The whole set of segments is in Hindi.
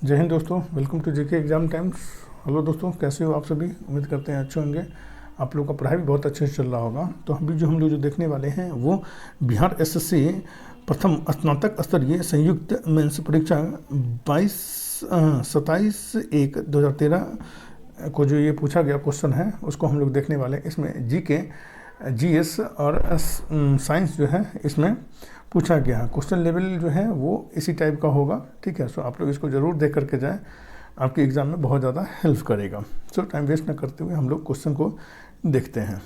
जय हिंद दोस्तों, welcome to GK exam times. Hello दोस्तों, कैसे हो आप सभी? उम्मीद करते हैं अच्छे होंगे। आप लोग का पढ़ाई भी बहुत अच्छे से चल रहा होगा। तो अभी हम लोग जो देखने वाले हैं वो बिहार एसएससी प्रथम स्नातक स्तरीय संयुक्त मेंस परीक्षा 27/1/2013 को जो ये पूछा गया क्वेश्चन है उसको हम लोग देखने वाले हैं। इसमें जीके, जीएस और साइंस जो है इसमें पूछा गया है। क्वेश्चन लेवल जो है वो इसी टाइप का होगा, ठीक है। सो आप लोग इसको ज़रूर देख करके जाएं, आपके एग्ज़ाम में बहुत ज़्यादा हेल्प करेगा। सो टाइम वेस्ट न करते हुए हम लोग क्वेश्चन को देखते हैं।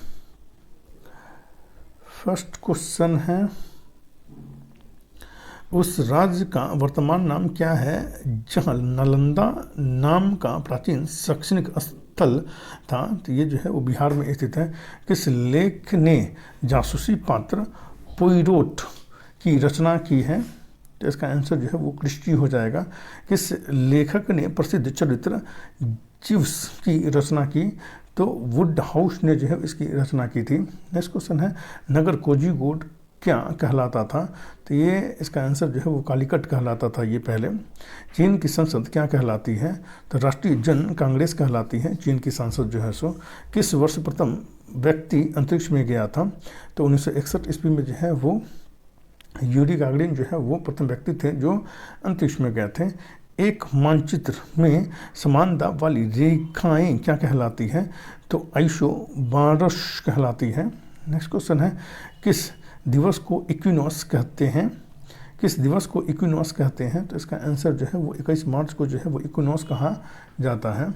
फर्स्ट क्वेश्चन है, उस राज्य का वर्तमान नाम क्या है जहाँ नालंदा नाम का प्राचीन शैक्षणिक स्थल था? तो ये जो है वो बिहार में स्थित है। किस लेख ने जासूसी पात्र पोइरोट की रचना की है? तो इसका आंसर जो है वो क्रिस्टी हो जाएगा। किस लेखक ने प्रसिद्ध चरित्र जीव्स की रचना की? तो वुड हाउस ने जो है इसकी रचना की थी। नेक्स्ट क्वेश्चन है, नगर कोझिकोड क्या कहलाता था? तो ये इसका आंसर जो है वो कालीकट कहलाता था ये पहले। चीन की संसद क्या कहलाती है? तो राष्ट्रीय जन कांग्रेस कहलाती है चीन की संसद जो है सो। किस वर्ष प्रथम व्यक्ति अंतरिक्ष में गया था? तो 1961 ईस्वी में जो है वो यूरी गागरिन जो है वो प्रथम व्यक्ति थे जो अंतरिक्ष में गए थे। एक मानचित्र में समानता वाली रेखाएं क्या कहलाती हैं? तो आइसोबारस कहलाती है। नेक्स्ट क्वेश्चन है, किस दिवस को इक्विनॉक्स कहते हैं? किस दिवस को इक्विनॉक्स कहते हैं? तो इसका आंसर जो है वो 21 मार्च को जो है वो इक्विनॉक्स कहा जाता है।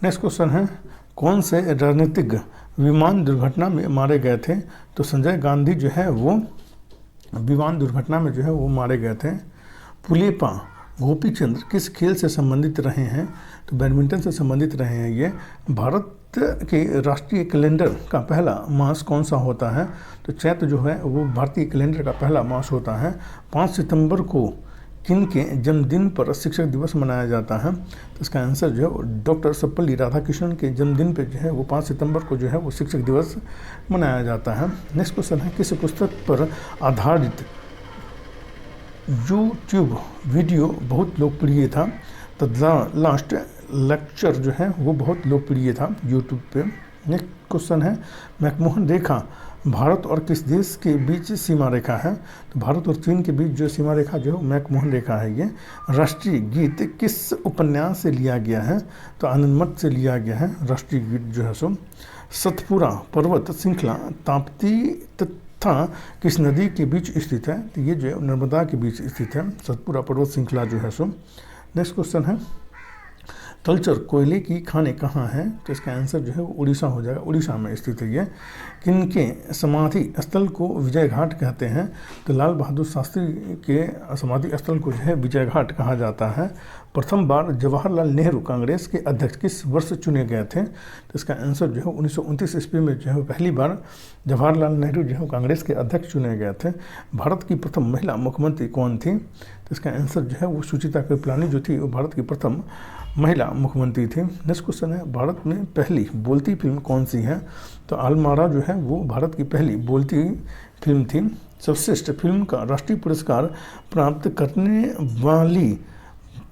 नेक्स्ट क्वेश्चन है, कौन से राजनीतिज्ञ विमान दुर्घटना में मारे गए थे? तो संजय गांधी जो है वो विमान दुर्घटना में जो है वो मारे गए थे। पुलेपा गोपीचंद्र किस खेल से संबंधित रहे हैं? तो बैडमिंटन से संबंधित रहे हैं ये। भारत के राष्ट्रीय कैलेंडर का पहला मास कौन सा होता है? तो चैत्र जो है वो भारतीय कैलेंडर का पहला मास होता है। 5 सितंबर को किन के जन्मदिन पर शिक्षक दिवस मनाया जाता है? तो इसका आंसर जो है डॉक्टर सर्वपल्ली राधाकृष्णन के जन्मदिन पर जो है वो 5 सितंबर को जो है वो शिक्षक दिवस मनाया जाता है। नेक्स्ट क्वेश्चन है, किस पुस्तक पर आधारित यूट्यूब वीडियो बहुत लोकप्रिय था? तो द लास्ट लेक्चर जो है वो बहुत लोकप्रिय था यूट्यूब पे। नेक्स्ट क्वेश्चन है, मैकमोहन रेखा भारत और किस देश के बीच सीमा रेखा है? तो भारत और चीन के बीच जो सीमा रेखा जो है मैकमोहन रेखा है ये। राष्ट्रीय गीत किस उपन्यास से लिया गया है? तो आनंदमठ से लिया गया है राष्ट्रीय गीत जो है सो। सतपुरा पर्वत श्रृंखला ताप्ती तथा किस नदी के बीच स्थित है? तो ये जो है नर्मदा के बीच स्थित है सतपुरा पर्वत श्रृंखला जो है सो। नेक्स्ट क्वेश्चन है, तलचर कोयले की खानें कहाँ हैं? तो इसका आंसर जो है वो उड़ीसा हो जाएगा, उड़ीसा में स्थित है ये। किनके समाधि स्थल को विजय घाट कहते हैं? तो लाल बहादुर शास्त्री के समाधि स्थल को जो है विजय घाट कहा जाता है। प्रथम बार जवाहरलाल नेहरू कांग्रेस के अध्यक्ष किस वर्ष चुने गए थे? तो इसका आंसर जो है 1929 ईस्वी में जो है पहली बार जवाहरलाल नेहरू जो है कांग्रेस के अध्यक्ष चुने गए थे। भारत की प्रथम महिला मुख्यमंत्री कौन थी? तो इसका आंसर जो है वो सुचिता कृपलानी जो थी वो भारत की प्रथम महिला मुख्यमंत्री थी। नेक्स्ट क्वेश्चन है, भारत में पहली बोलती फिल्म कौन सी है? तो आलमारा जो है वो भारत की पहली बोलती फिल्म थी। सर्वश्रेष्ठ फिल्म का राष्ट्रीय पुरस्कार प्राप्त करने वाली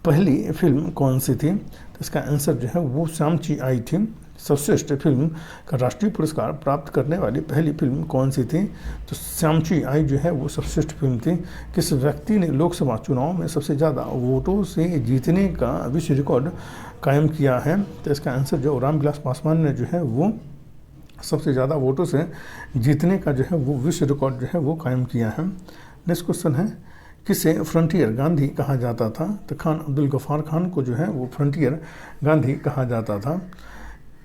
पहली फिल्म कौन सी थी? तो इसका आंसर जो है वो श्यामची आई थी। सर्वश्रेष्ठ फिल्म का राष्ट्रीय पुरस्कार प्राप्त करने वाली पहली फिल्म कौन सी थी? तो श्यामची आई जो है वो सर्वश्रेष्ठ फिल्म थी। किस व्यक्ति ने लोकसभा चुनाव में सबसे ज़्यादा वोटों से जीतने का विश्व रिकॉर्ड कायम किया है? तो इसका आंसर जो रामविलास पासवान ने जो है वो सबसे ज़्यादा वोटों से जीतने का जो है वो विश्व रिकॉर्ड जो है वो कायम किया है। नेक्स्ट क्वेश्चन है, किसे फ्रंटियर गांधी कहा जाता था? तो खान अब्दुल गफ्फार खान को जो है वो फ्रंटियर गांधी कहा जाता था।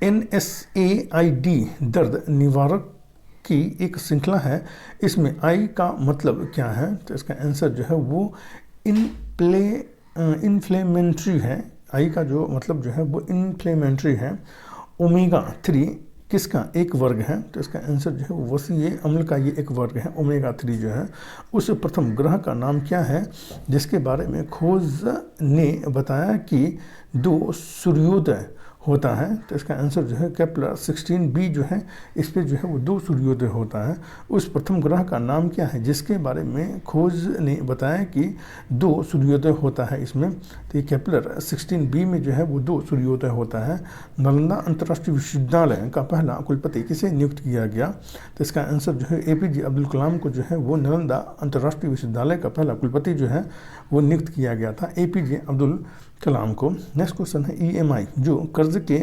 NSAID दर्द निवारक की एक श्रृंखला है, इसमें आई का मतलब क्या है? तो इसका आंसर जो है वो इन्फ्लेमेंट्री है। आई का जो मतलब जो है वो इन्फ्लेमेंट्री है। ओमेगा 3 किसका एक वर्ग है? तो इसका आंसर जो है वो वसीय अम्ल का ये एक वर्ग है ओमेगा 3 जो है। उस प्रथम ग्रह का नाम क्या है जिसके बारे में खोज ने बताया कि 2 सूर्योदय होता है? तो इसका आंसर जो है केपलर 16b जो है, इस पर जो है वो 2 सूर्योदय होता है। उस प्रथम ग्रह का नाम क्या है जिसके बारे में खोज ने बताया कि 2 सूर्योदय होता है इसमें? तो ये केपलर 16b में जो है वो 2 सूर्योदय होता है। नालंदा अंतर्राष्ट्रीय विश्वविद्यालय का पहला कुलपति किसे नियुक्त किया गया? तो इसका आंसर जो है APJ अब्दुल कलाम को जो है वो नालंदा अंतर्राष्ट्रीय विश्वविद्यालय का पहला कुलपति जो है वो नियुक्त किया गया था, APJ अब्दुल कलाम को। नेक्स्ट क्वेश्चन है EMI जो कर्ज के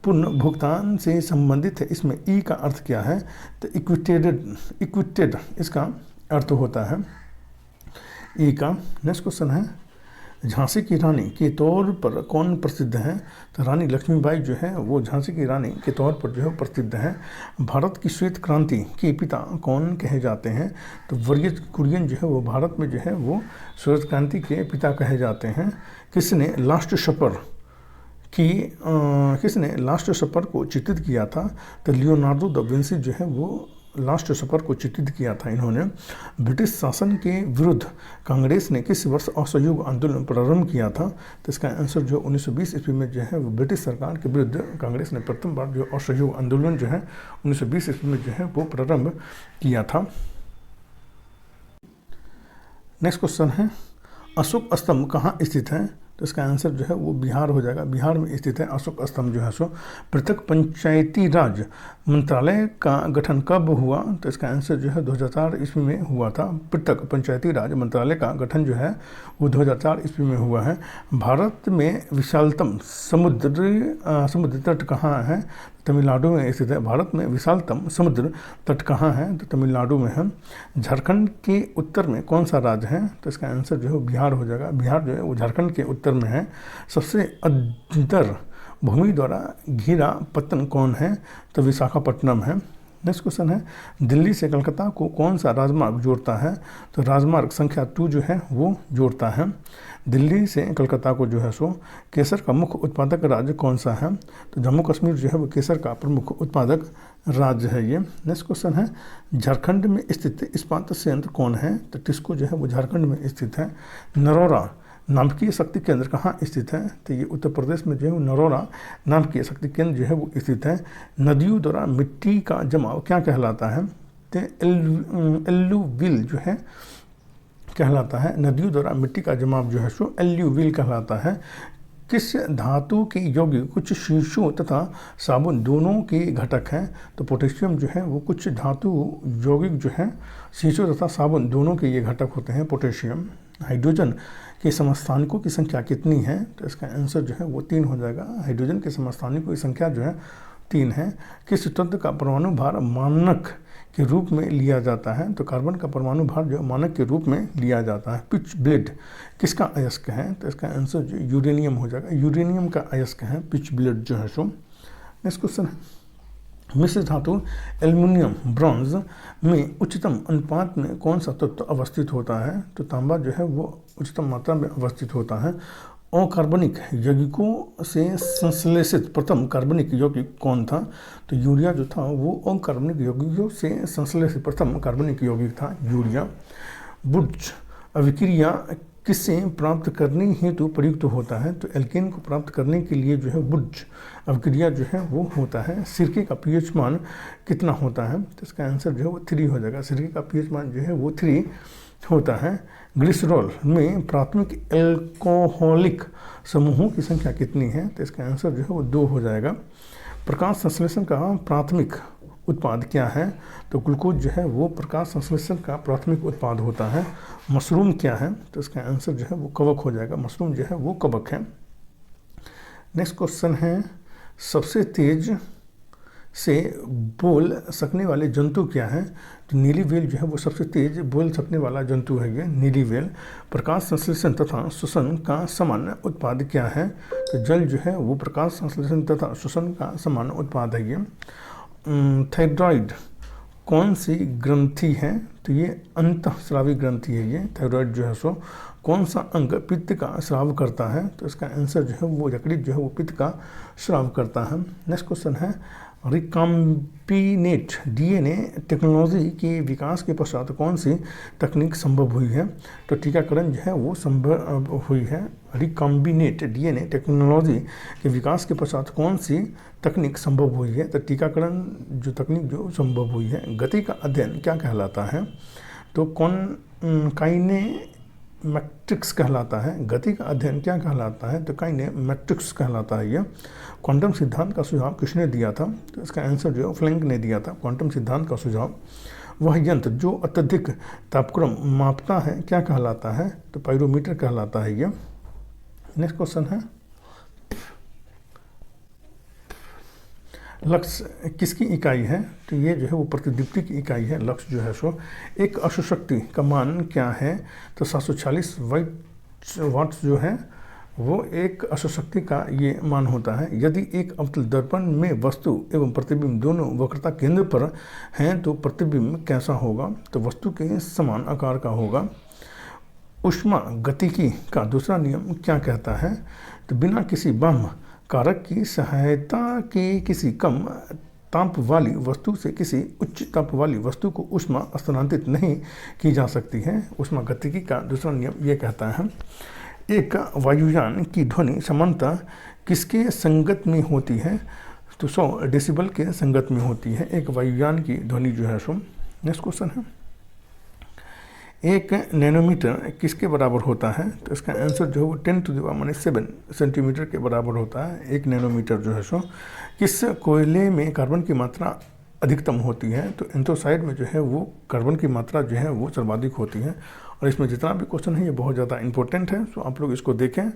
पुनः भुगतान से संबंधित है, इसमें ई का अर्थ क्या है? तो इक्विटेड इसका अर्थ होता है ई का। नेक्स्ट क्वेश्चन है झांसी की रानी के तौर पर कौन प्रसिद्ध है? तो रानी लक्ष्मीबाई जो है वो झांसी की रानी के तौर पर जो है प्रसिद्ध है। भारत की श्वेत क्रांति के पिता कौन कहे जाते हैं? तो वर्गीज कुरियन जो है वो भारत में जो है वो श्वेत क्रांति के पिता कहे जाते हैं। किसने लास्ट सपर को चित्रित किया था? तो लियोनार्डो दा विंसी जो है वो लास्ट सपर को चित्रित किया था इन्होंने। ब्रिटिश शासन के विरुद्ध कांग्रेस ने किस वर्ष असहयोग आंदोलन प्रारंभ किया था? तो इसका आंसर जो 1920 ईस्वी में जो है वो ब्रिटिश सरकार के विरुद्ध कांग्रेस ने प्रथम बार जो असहयोग आंदोलन जो है 1920 ईस्वी में जो है वो प्रारंभ किया था। नेक्स्ट क्वेश्चन है अशोक स्तंभ कहाँ स्थित है? तो इसका आंसर जो है वो बिहार हो जाएगा। बिहार में स्थित है अशोक स्तंभ जो है सो। पृथक पंचायती राज मंत्रालय का गठन कब हुआ? तो इसका आंसर जो है 2004 ईस्वी में हुआ था। पृथक पंचायती राज मंत्रालय का गठन जो है वो 2004 ईस्वी में हुआ है। भारत में विशालतम समुद्र तट कहाँ है? तमिलनाडु में स्थित है। भारत में विशालतम समुद्र तट कहाँ है? तो तमिलनाडु में है। झारखंड के उत्तर में कौन सा राज्य है? तो इसका आंसर जो है बिहार हो जाएगा। बिहार जो है वो झारखंड के उत्तर में है। सबसे अंतर भूमि द्वारा घिरा पत्तन कौन है? तो विशाखापट्टनम है। नेक्स्ट क्वेश्चन है दिल्ली से कलकत्ता को कौन सा राजमार्ग जोड़ता है? तो राजमार्ग संख्या 2 जो है वो जोड़ता है। दिल्ली से कलकत्ता को जो है सो केसर का मुख्य उत्पादक राज्य कौन सा है? तो जम्मू कश्मीर जो है वो केसर का प्रमुख उत्पादक राज्य है ये। नेक्स्ट क्वेश्चन है झारखंड में स्थित इस्पात संयंत्र कौन है? तो टिस्को जो है वो झारखंड में स्थित है। नरोरा नाभिकीय शक्ति केंद्र कहाँ स्थित है? तो ये उत्तर प्रदेश में जो है नरोरा नाभिकीय शक्ति केंद्र जो है वो स्थित है। नदियों द्वारा मिट्टी का जमाव क्या कहलाता है? तो एल्यूविल जो है कहलाता है। नदियों द्वारा मिट्टी का जमाव जो है सो एल्यूविल कहलाता है। किस धातु के यौगिक कुछ शीशों तथा साबुन दोनों के घटक हैं? तो पोटेशियम जो है वो कुछ धातु यौगिक जो है शीशों तथा साबुन दोनों के ये घटक होते हैं पोटेशियम। हाइड्रोजन के समस्थानिकों की संख्या कितनी है? तो इसका आंसर जो है वो 3 हो जाएगा। हाइड्रोजन के समस्थानिकों की संख्या जो है 3 है। किस तत्व का परमाणु भार मानक के रूप में लिया जाता है? तो कार्बन का परमाणु भार जो मानक के रूप में लिया जाता है। पिच ब्लेड किसका अयस्क है? तो इसका आंसर जो यूरेनियम हो जाएगा। यूरेनियम का अयस्क है पिच ब्लेड जो है सो। नेक्स्ट क्वेश्चन है मिश्र धातु एल्युमिनियम ब्रॉन्ज में उच्चतम अनुपात में कौन सा तत्व अवस्थित होता है? तो तांबा जो है वो उच्चतम मात्रा में अवस्थित होता है। अकार्बनिक यौगिकों से संश्लेषित प्रथम कार्बनिक यौगिक कौन था? तो यूरिया जो था वो अकार्बनिक यौगिकों से संश्लेषित प्रथम कार्बनिक यौगिक था यूरिया। बुर्ज अभिक्रिया किससे प्राप्त करने हेतु प्रयुक्त होता है? तो एल्केन को प्राप्त करने के लिए जो है बुर्ज अभिक्रिया जो है वो होता है। सिरके का पीएच मान कितना होता है? तो इसका आंसर जो है वो 3 हो जाएगा। सिरके का पीएच मान जो है वो 3 होता है। ग्लिसरॉल में प्राथमिक एल्कोहलिक समूहों की संख्या कितनी है? तो इसका आंसर जो है वो 2 हो जाएगा। प्रकाश संश्लेषण का प्राथमिक उत्पाद क्या है? तो ग्लूकोज जो है वो प्रकाश संश्लेषण का प्राथमिक उत्पाद होता है। मशरूम क्या है? तो इसका आंसर जो है वो कवक हो जाएगा। मशरूम जो है वो कवक है। नेक्स्ट क्वेश्चन है सबसे तेज से बोल सकने वाले जंतु क्या है? तो नीली व्हेल जो है वो सबसे तेज बोल सकने वाला जंतु है ये नीली व्हेल। प्रकाश संश्लेषण तथा श्वसन का सामान्य उत्पाद क्या है? तो जल जो है वो प्रकाश संश्लेषण तथा श्वसन का सामान्य उत्पाद है ये। थायराइड कौन सी ग्रंथि है? तो ये अंतःस्रावी ग्रंथि है ये थायराइड जो है सो। कौन सा अंग पित्त का स्राव करता है? तो इसका आंसर जो है वो यकृत जो है वो पित्त का स्राव करता है। नेक्स्ट क्वेश्चन है रिकॉम्बिनेट डीएनए टेक्नोलॉजी के विकास के पश्चात कौन सी तकनीक संभव हुई है? तो टीकाकरण जो है वो संभव हुई है। रिकॉम्बिनेट डीएनए टेक्नोलॉजी के विकास के पश्चात कौन सी तकनीक संभव हुई है? तो टीकाकरण जो तकनीक जो संभव हुई है। गति का अध्ययन क्या कहलाता है? तो काइनेमैटिक्स कहलाता है। गति का अध्ययन क्या कहलाता है? तो काइनेमैटिक्स कहलाता है। यह क्वांटम सिद्धांत का सुझाव किसने दिया था? तो इसका आंसर जो है फ्लैंक ने दिया था। क्वांटम सिद्धांत का सुझाव। वह यंत्र जो अत्यधिक तापक्रम मापता है क्या कहलाता है? तो पाइरोमीटर कहलाता है यह। नेक्स्ट क्वेश्चन है, लक्स किसकी इकाई है? तो ये जो है वो प्रतिदीप्ति की इकाई है। लक्स जो है सो एक अशुशक्ति का मान क्या है? तो 740 वाट्स जो है वो एक अशुशक्ति का ये मान होता है। यदि एक अवतल दर्पण में वस्तु एवं प्रतिबिंब दोनों वक्रता केंद्र पर हैं तो प्रतिबिंब कैसा होगा? तो वस्तु के समान आकार का होगा। ऊष्मा गतिकी का दूसरा नियम क्या कहता है? तो बिना किसी बाह्य कारक की सहायता के किसी कम ताप वाली वस्तु से किसी उच्च ताप वाली वस्तु को ऊष्मा स्थानांतरित नहीं की जा सकती है। ऊष्मा गतिकी का दूसरा नियम ये कहता है, एक वायुयान की ध्वनि सामान्यतः किसके संगत में होती है? तो 100 डेसिबल के संगत में होती है एक वायुयान की ध्वनि जो है सो। नेक्स्ट क्वेश्चन है, एक नैनोमीटर किसके बराबर होता है? तो इसका आंसर जो है वो 10⁻⁷ सेंटीमीटर के बराबर होता है एक नैनोमीटर जो है सो। किस कोयले में कार्बन की मात्रा अधिकतम होती है? तो एंथ्रासाइड में जो है वो कार्बन की मात्रा जो है वो सर्वाधिक होती है। और इसमें जितना भी क्वेश्चन है ये बहुत ज़्यादा इंपॉर्टेंट है, सो आप लोग इसको देखें।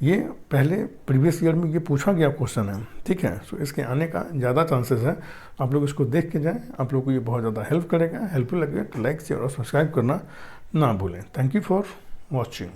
ये पहले प्रीवियस ईयर में ये पूछा गया क्वेश्चन है, ठीक है। सो इसके आने का ज़्यादा चांसेस है। आप लोग इसको देख के जाएं, आप लोग को ये बहुत ज़्यादा हेल्प करेगा। हेल्पफुल लगे तो लाइक शेयर और सब्सक्राइब करना ना भूलें। Thank you for watching.